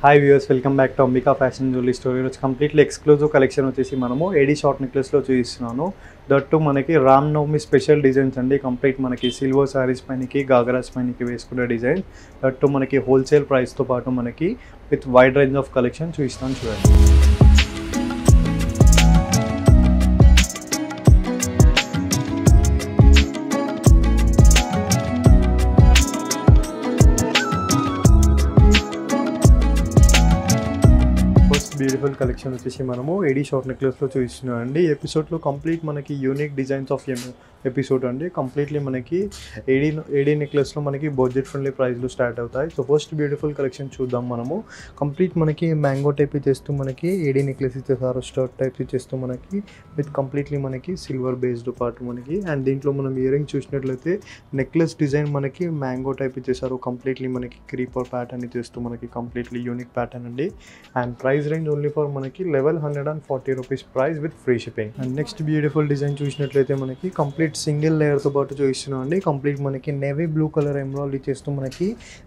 Hi viewers, welcome back to Ambika fashion jewellery store. ఈరోజు completely exclusive collection వచ్చేసి మనము ఏడీ short నెక్లెస్లో చూపిస్తున్నాను. దట్టు మనకి రామ్ నవమి స్పెషల్ డిజైన్స్ అండి. కంప్లీట్ మనకి సిల్వర్ శారీస్ పైనకి, గాగరాస్ పైనకి వేసుకునే డిజైన్. దట్టు మనకి హోల్సేల్ ప్రైస్తో పాటు మనకి with wide range of collection చూపిస్తాను, చూడండి. బ్యూటిఫుల్ కలెక్షన్ వచ్చేసి మనము ఏడీ షార్ట్ నెక్లెస్లో చూపిస్తున్నాం అండి. ఈ ఎపిసోడ్లో కంప్లీట్ మనకి యూనిక్ డిజైన్స్ ఆఫ్ ఎపిసోడ్ అండి. కంప్లీట్లీ మనకి ఏడీ నెక్లెస్లో మనకి బడ్జెట్ ఫ్రెండ్లీ ప్రైస్లో స్టార్ట్ అవుతాయి. సో ఫస్ట్ బ్యూటిఫుల్ కలెక్షన్ చూద్దాం మనము. కంప్లీట్ మనకి మ్యాంగో టైప్ ఇచ్చేస్తూ మనకి ఏడీ నెక్లెస్ ఇచ్చేసారు. స్టర్ట్ టైప్ ఇచ్చేస్తూ మనకి విత్ కంప్లీట్లీ మనకి సిల్వర్ బేస్డ్ పార్ట్ మనకి. అండ్ దీంట్లో మనం ఇయర్ రింగ్ చూసినట్లయితే నెక్లెస్ డిజైన్ మనకి మ్యాంగో టైప్ ఇచ్చేసారు. కంప్లీట్లీ మనకి క్రీపర్ ప్యాటర్న్ ఇచ్చేస్తూ మనకి కంప్లీట్లీ యూనిక్ ప్యాటర్న్ అండి. And price range only for మనకి 1140 rupees price with free shipping. And next beautiful design చూసినట్లయితే మనకి కంప్లీట్ సింగిల్ లేయర్తో పాటు చూపిస్తున్నాం అండి. కంప్లీట్ మనకి నేవీ బ్లూ కలర్ ఎమరాల్డ్ ఇచ్చేస్తూ మనకి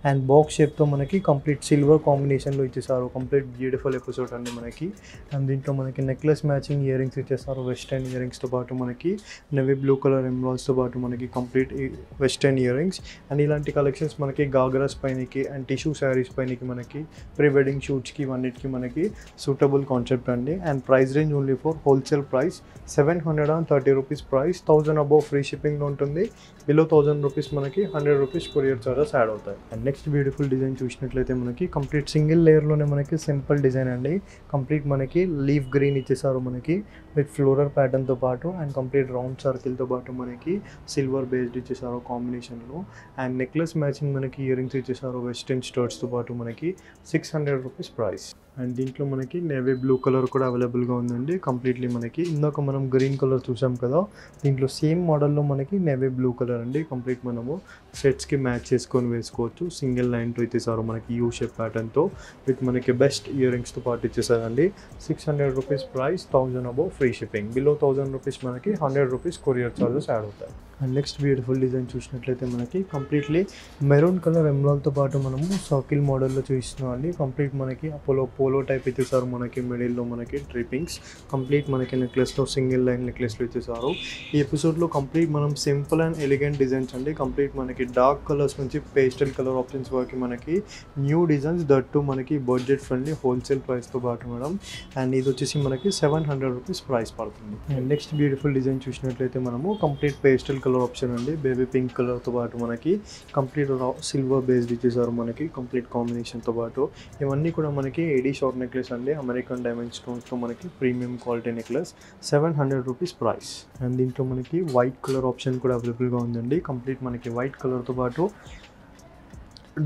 అండ్ బాక్స్ షేప్తో మనకి కంప్లీట్ సిల్వర్ కాంబినేషన్లో ఇచ్చేసారు. కంప్లీట్ బ్యూటిఫుల్ ఎపిసోడ్ అండి మనకి. అండ్ దీంట్లో మనకి నెక్లెస్ మ్యాచింగ్ ఇయర్ రింగ్స్ ఇచ్చేస్తారు. వెస్టర్న్ ఇయర్ రింగ్స్తో పాటు మనకి నేవీ బ్లూ కలర్ ఎమరాల్డ్స్తో పాటు మనకి complete western ear rings. And ఇలాంటి కలెక్షన్స్ మనకి గాగరాస్ పైనకి అండ్ టిష్యూ శారీస్ పైనకి మనకి ప్రీ వెడ్డింగ్ షూట్స్కి ఇవన్నిటికి మనకి సూటబుల్ కాన్సెప్ట్ అండి. And price range only for wholesale price 730 rupees price. 1000 above free షిప్పింగ్లో ఉంటుంది. బిలో 1000 రూపీస్ మనకి 100 రూపీస్ కొరియర్ చార్జెస్ యాడ్ అవుతాయి. అండ్ నెక్స్ట్ బ్యూటిఫుల్ డిజైన్ చూసినట్లయితే మనకి కంప్లీట్ సింగిల్ లేయర్లోనే మనకి సింపుల్ డిజైన్ అండి. కంప్లీట్ మనకి లీఫ్ గ్రీన్ ఇచ్చేసారు మనకి విత్ ఫ్లోరల్ ప్యాటర్న్తో పాటు అండ్ కంప్లీట్ రౌండ్ సర్కిల్తో పాటు మనకి సిల్వర్ బేస్డ్ ఇచ్చేసారు కాంబినేషన్లో. అండ్ నెక్లెస్ మ్యాచింగ్ మనకి ఇయర్ రింగ్స్ ఇచ్చేసారు వెస్టర్న్ స్టర్ట్స్తో పాటు మనకి 600 రూపీస్ ప్రైస్. అండ్ దీంట్లో మనకి నేవీ బ్లూ కలర్ కూడా అవైలబుల్గా ఉందండి. కంప్లీట్లీ మనకి ఇందాక మనం గ్రీన్ కలర్ చూసాం కదా, దీంట్లో సేమ్ మోడల్లో మనకి నేవీ బ్లూ కలర్ అండి. కంప్లీట్ మనము సెట్స్కి మ్యాచ్ చేసుకొని వేసుకోవచ్చు. సింగిల్ లైన్తో ఇచ్చేసారు మనకి యూ షేప్ ప్యాటర్న్తో విత్ మనకి బెస్ట్ ఇయర్ రింగ్స్తో పాటు ఇచ్చేసారండి. 600 rupees price. 1000 above free shipping. Below 1000 rupees మనకి 100 రూపీస్ కొరియర్ చార్జెస్ యాడ్ అవుతాయి. అండ్ నెక్స్ట్ బ్యూటిఫుల్ డిజైన్ చూసినట్లయితే మనకి కంప్లీట్లీ మెరూన్ కలర్ ఎమరాల్డ్తో పాటు మనము సర్కిల్ మోడల్లో చూపిస్తున్నాం అండి. కంప్లీట్ మనకి పోలో టైప్ ఇచ్చేసారు మనకి మిడిల్లో మనకి డ్రిపింగ్స్. కంప్లీట్ మనకి నెక్లెస్లో సింగిల్ లైన్ నెక్లెస్లో ఇచ్చేసారు. ఈ ఎపిసోడ్లో కంప్లీట్ మనం సింపుల్ అండ్ ఎలిగెంట్ డిజైన్స్ అండి. కంప్లీట్ మనకి డార్క్ కలర్స్ నుంచి పేస్టల్ కలర్ ఆప్షన్స్ వరకు మనకి న్యూ డిజైన్స్ దట్టు మనకి బడ్జెట్ ఫ్రెండ్లీ హోల్సేల్ ప్రైస్తో పాటు మేడం. అండ్ ఇది వచ్చేసి మనకి 700 రూపీస్ ప్రైస్ పడుతుంది. అండ్ నెక్స్ట్ బ్యూటిఫుల్ డిజైన్ చూసినట్లయితే మనము కంప్లీట్ పేస్టల్ కలర్ ఆప్షన్ అండి. బేబీ పింక్ కలర్తో పాటు మనకి కంప్లీట్ సిల్వర్ బేస్డ్ ఇచ్చేసారు మనకి కంప్లీట్ కాంబినేషన్తో పాటు. ఇవన్నీ కూడా మనకి ఏడీ షార్ట్ నెక్లెస్ అండి. అమెరికన్ డైమండ్ స్టోన్స్తో మనకి premium quality necklace. 700 rupees price. And దీంట్లో మనకి వైట్ కలర్ ఆప్షన్ కూడా అవైలబుల్గా ఉందండి. కంప్లీట్ మనకి వైట్ కలర్తో పాటు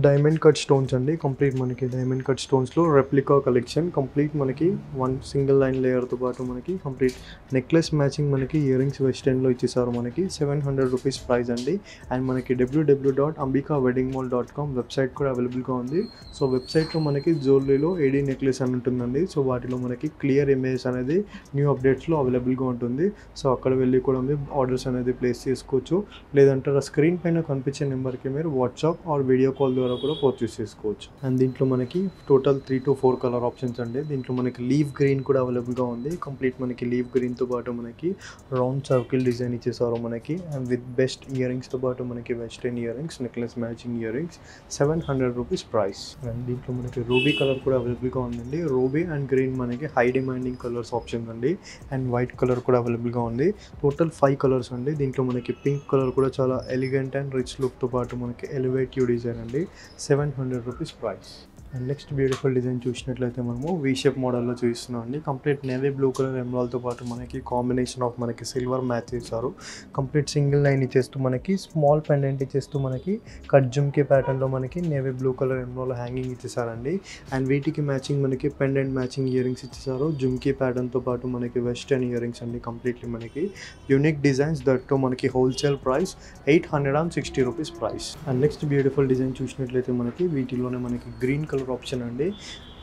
డైమండ్ కట్ స్టోన్స్ అండి. కంప్లీట్ మనకి డైమండ్ కట్ స్టోన్స్లో రెప్లికా కలెక్షన్. కంప్లీట్ మనకి వన్ సింగిల్ లైన్ లేయర్తో పాటు మనకి కంప్లీట్ నెక్లెస్ మ్యాచింగ్ మనకి ఇయర్ రింగ్స్ వెస్టర్న్లో ఇచ్చేసారు మనకి. 700 రూపీస్ ప్రైస్ అండి. అండ్ మనకి www.ambikaweddingmall.com వెబ్సైట్ కూడా అవైలబుల్గా ఉంది. సో వెబ్సైట్లో మనకి జ్యువెలరీలో ఏడీ నెక్లెస్ అని ఉంటుందండి. సో వాటిలో మనకి క్లియర్ ఇమేజ్ అనేది న్యూ అప్డేట్స్లో అవైలబుల్గా ఉంటుంది. సో అక్కడ వెళ్ళి కూడా మీరు ఆర్డర్స్ అనేది ప్లేస్ చేసుకోవచ్చు. లేదంటే స్క్రీన్ పైన కనిపించే నెంబర్కి మీరు వాట్సాప్ ఆర్ వీడియో కాల్ ద్వారా కూడా పర్చేస్ చేసుకోవచ్చు. అండ్ దీంట్లో మనకి టోటల్ 3 to 4 కలర్ ఆప్షన్స్ అండి. దీంట్లో మనకి లీఫ్ గ్రీన్ కూడా అవైలబుల్గా ఉంది. కంప్లీట్ మనకి లీఫ్ గ్రీన్తో పాటు మనకి రౌండ్ సర్కిల్ డిజైన్ ఇచ్చేసారు మనకి. అండ్ విత్ బెస్ట్ ఇయర్ రింగ్స్తో పాటు మనకి western ear rings, necklace matching ear rings. 700 rupees price. And దీంట్లో మనకి రూబీ కలర్ కూడా అవైలబుల్గా ఉందండి. రూబీ అండ్ గ్రీన్ మనకి హై డిమాండింగ్ కలర్స్ ఆప్షన్స్ అండి. అండ్ వైట్ కలర్ కూడా అవైలబుల్గా ఉంది. టోటల్ 5 కలర్స్ అండి. దీంట్లో మనకి పింక్ కలర్ కూడా చాలా ఎలిగెంట్ అండ్ రిచ్ లుక్తో పాటు మనకి ఎలివేటివ్ డిజైన్ అండి. 700 rupees price. And next beautiful design చూసినట్లయితే మనము వీ షేప్ మోడల్లో చూపిస్తున్నాం అండి. కంప్లీట్ నేవీ బ్లూ కలర్ ఎమరాల్డ్తో పాటు మనకి కాంబినేషన్ ఆఫ్ మనకి సిల్వర్ మ్యాచ్ చేశారు. కంప్లీట్ సింగిల్ లైన్ ఇచ్చేస్తూ మనకి స్మాల్ పెండెంట్ ఇచ్చేస్తూ మనకి కట్ జుమ్కి ప్యాటర్న్లో మనకి navy blue colour emerald hanging ఇచ్చేసారండి. అండ్ వీటికి మ్యాచింగ్ మనకి పెండెంట్ మ్యాచింగ్ ఇయర్ రింగ్స్ ఇచ్చేసారు. జుమ్కి ప్యాటర్న్తో పాటు మనకి వెస్టర్న్ ఇయర్ రింగ్స్ అండి. కంప్లీట్లీ మనకి యూనిక్ డిజైన్స్ దట్టు మనకి wholesale price 860 rupees price. And next beautiful design చూసినట్లయితే మనకి వీటిలోనే మనకి గ్రీన్ కలర్ ఆప్షన్ అండి.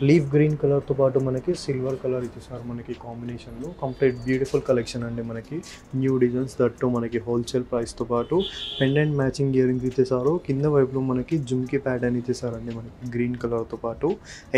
లీఫ్ గ్రీన్ కలర్తో పాటు మనకి సిల్వర్ కలర్ ఇచ్చేసారు మనకి కాంబినేషన్లో. కంప్లీట్ బ్యూటిఫుల్ కలెక్షన్ అండి మనకి. న్యూ డిజైన్స్ దట్టు మనకి హోల్సేల్ ప్రైస్తో పాటు పెండెంట్ మ్యాచింగ్ ఇయర్ రింగ్స్ ఇచ్చేసారు. కింద వైపులో మనకి జుమ్కీ ప్యాటర్న్ ఇచ్చేసారండి మనకి గ్రీన్ కలర్తో పాటు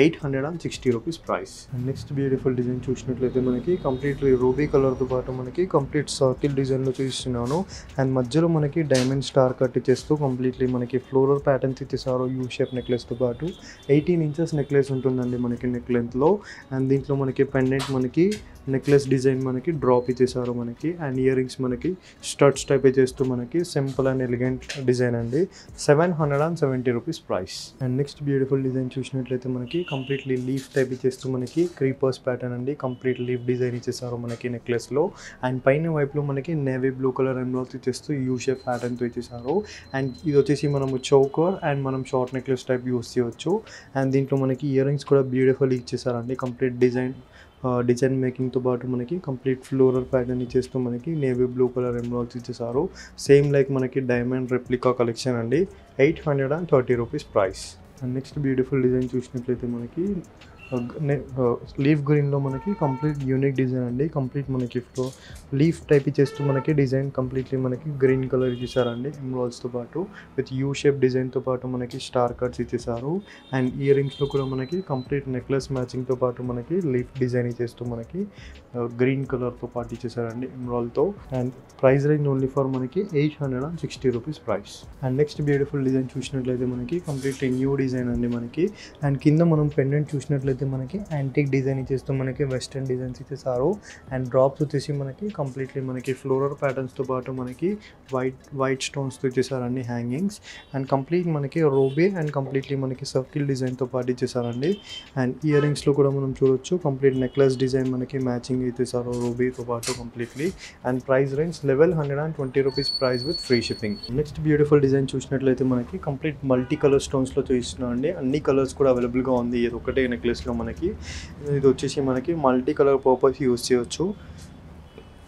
860 rupees price. And next beautiful design చూసినట్లయితే మనకి కంప్లీట్లీ రూబీ కలర్తో పాటు మనకి కంప్లీట్ సర్కిల్ డిజైన్లో చూస్తున్నాను. అండ్ మధ్యలో మనకి డైమండ్ స్టార్ కట్ ఇచ్చేస్తూ కంప్లీట్లీ మనకి ఫ్లోరల్ ప్యాటర్న్స్ ఇచ్చేసారు యూ షేప్ నెక్లెస్తో పాటు. 18 ఇంచెస్ నెక్లెస్ ఉంటుందండి మనకి నెక్ లెంత్లో. అండ్ దీంట్లో మనకి పెండెంట్ మనకి నెక్లెస్ డిజైన్ మనకి డ్రాప్ ఇచ్చేసారు మనకి. అండ్ ఇయర్ రింగ్స్ మనకి స్టడ్స్ టైప్ చేస్తూ మనకి సింపుల్ అండ్ ఎలిగెంట్ డిజైన్ అండి. 770 rupees price. And next beautiful design చూసినట్లయితే మనకి కంప్లీట్లీ లీఫ్ టైప్ ఇచ్చేస్తూ మనకి క్రీపర్స్ ప్యాటర్న్ అండి. కంప్లీట్ లీఫ్ డిజైన్ ఇచ్చేసారు మనకి నెక్లెస్లో. అండ్ పైన వైపులో మనకి నేవీ బ్లూ కలర్ ఎమరాల్డ్స్ ఇచ్చేస్తూ యూ షేప్ ప్యాటర్న్తో ఇచ్చేసారు. అండ్ ఇది వచ్చేసి మనము చౌకర్ అండ్ మనం షార్ట్ నెక్లెస్ టైప్ యూస్ చేయవచ్చు. అండ్ దీంట్లో మనకి ఇయర్ రింగ్స్ కూడా బ్యూటిఫుల్ ఇచ్చేసారండి. కంప్లీట్ డిజైన్ మేకింగ్తో పాటు మనకి కంప్లీట్ ఫ్లోరల్ ప్యాటర్న్ ఇచ్చేస్తూ మనకి నేవీ బ్లూ కలర్ ఎమరాల్డ్స్ ఇచ్చేసారు. సేమ్ లైక్ మనకి డైమండ్ రెప్లికా కలెక్షన్ అండి. 830 rupees price. And next beautiful design చూసినట్లయితే మనకి లీఫ్ గ్రీన్లో మనకి కంప్లీట్ యూనిక్ డిజైన్ అండి. కంప్లీట్ మనకి లీఫ్ టైప్ ఇచ్చేస్తూ మనకి డిజైన్ కంప్లీట్లీ మనకి గ్రీన్ కలర్ ఇచ్చేసారండి ఎమరాల్డ్స్తో పాటు. విత్ యూ షేప్ డిజైన్తో పాటు మనకి స్టార్ కట్స్ ఇచ్చేసారు. అండ్ ఇయర్ రింగ్స్లో కూడా మనకి కంప్లీట్ నెక్లెస్ మ్యాచింగ్తో పాటు మనకి లీఫ్ డిజైన్ ఇచ్చేస్తూ మనకి గ్రీన్ కలర్తో పాటు ఇచ్చేసారండి ఎమరాల్డ్తో. And price range only for మనకి 860 rupees price. And next beautiful design చూసినట్లయితే మనకి కంప్లీట్ న్యూ డిజైన్ అండి మనకి. అండ్ కింద మనం పెండెంట్ చూసినట్లయితే మనకి యాంటిక్ డిజైన్ ఇచ్చేస్తూ మనకి వెస్టర్న్ డిజైన్స్ ఇచ్చేసారు. అండ్ డ్రాప్స్ వచ్చేసి మనకి కంప్లీట్లీ మనకి ఫ్లోరల్ ప్యాటర్న్స్తో పాటు మనకి వైట్ స్టోన్స్తో ఇచ్చేసారండి హ్యాంగింగ్స్. అండ్ కంప్లీట్ మనకి రోబీ అండ్ కంప్లీట్లీ మనకి సర్కిల్ డిజైన్తో పాటు ఇచ్చేసారండి. అండ్ ఇయర్ రింగ్స్లో కూడా మనం చూడొచ్చు కంప్లీట్ నెక్లెస్ డిజైన్ మనకి మ్యాచింగ్ ఇచ్చేసారు రోబీతో పాటు completely. And price range 1120 rupees price with free shipping. Next beautiful design చూసినట్లయితే మనకి కంప్లీట్ మల్టీ కలర్ స్టోన్స్లో చూస్తున్నాం అండి. అన్ని కలర్స్ కూడా అవైలబుల్గా ఉంది. ఇది ఒకటే నెక్లెస్లో మనకి ఇది వచ్చేసి మనకి మల్టీ కలర్ పర్పస్ యూజ్ చేయవచ్చు.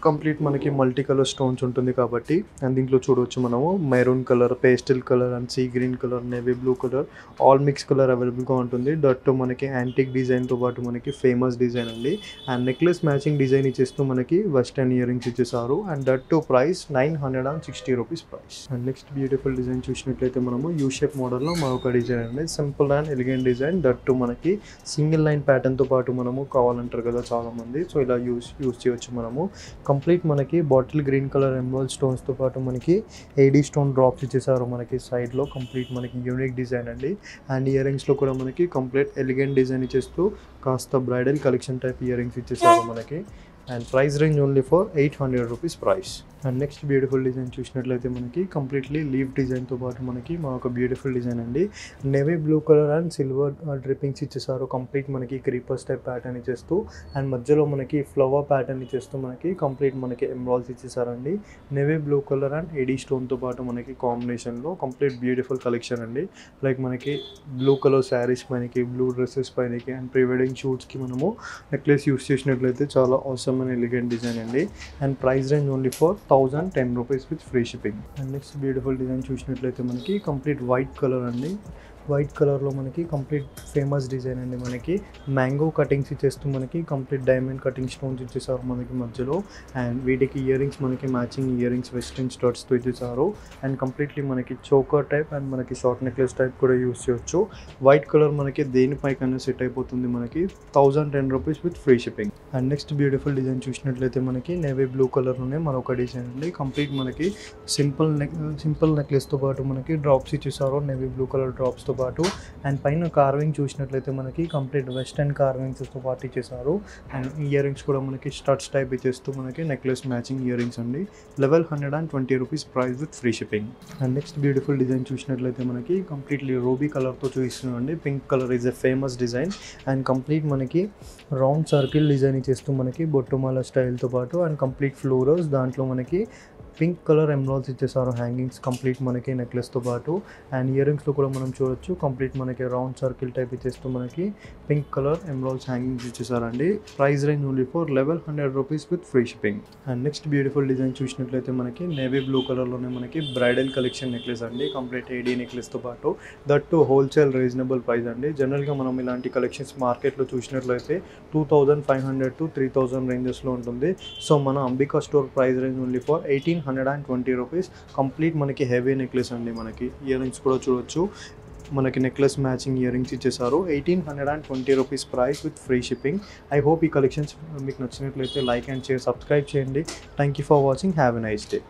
కంప్లీట్ మనకి మల్టీ కలర్ స్టోన్స్ ఉంటుంది కాబట్టి. అండ్ దీంట్లో చూడవచ్చు మనము maroon colour, pastel colour and sea green colour, navy blue colour, all mix colour అవైలబుల్గా ఉంటుంది. దట్ మనకి యాంటిక్ డిజైన్తో పాటు మనకి ఫేమస్ డిజైన్ అండి. అండ్ నెక్లెస్ మ్యాచింగ్ డిజైన్ ఇచ్చేస్తూ మనకి వెస్టర్న్ ఇయర్ రింగ్స్ ఇచ్చేసారు. And that to price 960 rupees price. And next beautiful design చూసినట్లయితే మనము యూ షేప్ మోడల్లో మరొక డిజైన్ అండి. Simple and elegant design. That to మనకి సింగిల్ లైన్ ప్యాటర్న్తో పాటు మనము కావాలంటారు కదా చాలామంది. సో ఇలా యూస్ చేయవచ్చు మనము. కంప్లీట్ మనకి బాటిల్ గ్రీన్ కలర్ ఎమరాల్డ్ స్టోన్స్తో పాటు మనకి ఏడీ స్టోన్ డ్రాప్స్ ఇచ్చేసారు మనకి సైడ్లో. కంప్లీట్ మనకి యూనిక్ డిజైన్ అండి. అండ్ ఇయర్ రింగ్స్లో కూడా మనకి కంప్లీట్ ఎలిగెంట్ డిజైన్ ఇచ్చేస్తూ కాస్త bridal collection type earrings ఇచ్చేసారు మనకి. And price range only for 800 rupees price. And next beautiful design చూసినట్లయితే మనకి కంప్లీట్లీ లీఫ్ డిజైన్తో పాటు మనకి ఒక బ్యూటిఫుల్ డిజైన్ అండి. Navy blue colour and silver drippings ఇచ్చేసారు. కంప్లీట్ మనకి క్రీపర్స్ టైప్ ప్యాటర్న్ ఇచ్చేస్తూ అండ్ మధ్యలో మనకి ఫ్లవర్ ప్యాటర్న్ ఇచ్చేస్తూ మనకి కంప్లీట్ మనకి emeralds ఇచ్చేసారండి. Navy blue colour and AD స్టోన్తో పాటు మనకి కాంబినేషన్లో కంప్లీట్ బ్యూటిఫుల్ కలెక్షన్ అండి. లైక్ మనకి బ్లూ కలర్ శారీస్ పైనకి, బ్లూ డ్రెస్సెస్ పైనకి అండ్ ప్రీ వెడ్డింగ్ షూట్స్కి మనము నెక్లెస్ యూస్ చేసినట్లయితే చాలా అవసరం అండ్ ఎలిగెంట్ డిజైన్ అండి. And price range only for 1010 rupees with free shipping. And next beautiful design చూసినట్లయితే మనకి కంప్లీట్ వైట్ కలర్ అండి. వైట్ కలర్లో మనకి కంప్లీట్ ఫేమస్ డిజైన్ అండి. మనకి మ్యాంగో కటింగ్స్ ఇచ్చేస్తూ మనకి కంప్లీట్ డైమండ్ కటింగ్ స్టోన్స్ ఇచ్చేసారు మనకి మధ్యలో. అండ్ వీటికి ఇయర్ రింగ్స్ మనకి మ్యాచింగ్ ఇయర్ రింగ్స్ వెస్టర్న్ స్టడ్స్తో ఇచ్చేసారు. అండ్ కంప్లీట్లీ మనకి చోకర్ టైప్ అండ్ మనకి షార్ట్ నెక్లెస్ టైప్ కూడా యూస్ చేయొచ్చు. వైట్ కలర్ మనకి దేనిపైకైనా సెట్ అయిపోతుంది మనకి. 1010 rupees with free shipping. And next beautiful design చూసినట్లయితే మనకి నేవీ బ్లూ కలర్లోనే మరొక డిజైన్ అండి. కంప్లీట్ మనకి సింపుల్ నెక్లెస్తో పాటు మనకి డ్రాప్స్ ఇచ్చేసారు నేవీ బ్లూ కలర్ డ్రాప్స్తో పాటు. అండ్ పైన కార్వింగ్ చూసినట్లయితే మనకి కంప్లీట్ వెస్టర్న్ కార్వింగ్స్తో పాటు ఇచ్చేసారు. అండ్ ఇయర్ రింగ్స్ కూడా మనకి స్టడ్స్ టైప్ ఇచ్చేస్తూ మనకి నెక్లెస్ మ్యాచింగ్ ఇయర్ రింగ్స్ అండి. 1120 rupees price with free shipping. And next beautiful design చూసినట్లయితే మనకి కంప్లీట్లీ రూబీ కలర్తో చూపిస్తున్నాం అండి. Pink colour is a famous design. And complete మనకి రౌండ్ సర్కిల్ డిజైన్ ఇచ్చేస్తూ మనకి బొట్టుమాల స్టైల్తో పాటు అండ్ కంప్లీట్ ఫ్లోరల్స్ దాంట్లో మనకి పింక్ కలర్ ఎమ్రాల్స్ ఇచ్చేసారు హ్యాంగింగ్స్ కంప్లీట్ మనకి నెక్లెస్తో పాటు. అండ్ ఇయర్ రింగ్స్లో కూడా మనం చూడొచ్చు కంప్లీట్ మనకి రౌండ్ సర్కిల్ టైప్ ఇచ్చేస్తూ మనకి పింక్ కలర్ ఎమ్రాల్స్ హ్యాంగింగ్స్ ఇచ్చేసారండి. Price range only for 1100 rupees with free shipping. And next beautiful design చూసినట్లయితే మనకి నేవీ బ్లూ కలర్లోనే మనకి బ్రైడల్ కలెక్షన్ నెక్లెస్ అండి. కంప్లీట్ ఏడీ నెక్లెస్తో పాటు that to wholesale reasonable price అండి. జనరల్గా మనం ఇలాంటి కలెక్షన్స్ మార్కెట్లో చూసినట్లయితే 2500 to 3000 రేంజెస్లో ఉంటుంది. సో మన Ambika store price range only for 1820 rupees. Complete మనకి హెవీ నెక్లెస్ అండి. మనకి ఇయర్ రింగ్స్ కూడా చూడొచ్చు మనకి నెక్లెస్ మ్యాచింగ్ ఇయర్ రింగ్స్ ఇచ్చేసారు. 1820 rupees price with free shipping. I hope ఈ కలెక్షన్స్ మీకు నచ్చినట్లయితే లైక్ అండ్ షేర్ సబ్స్క్రైబ్ చేయండి. Thank you for watching. Have a nice day.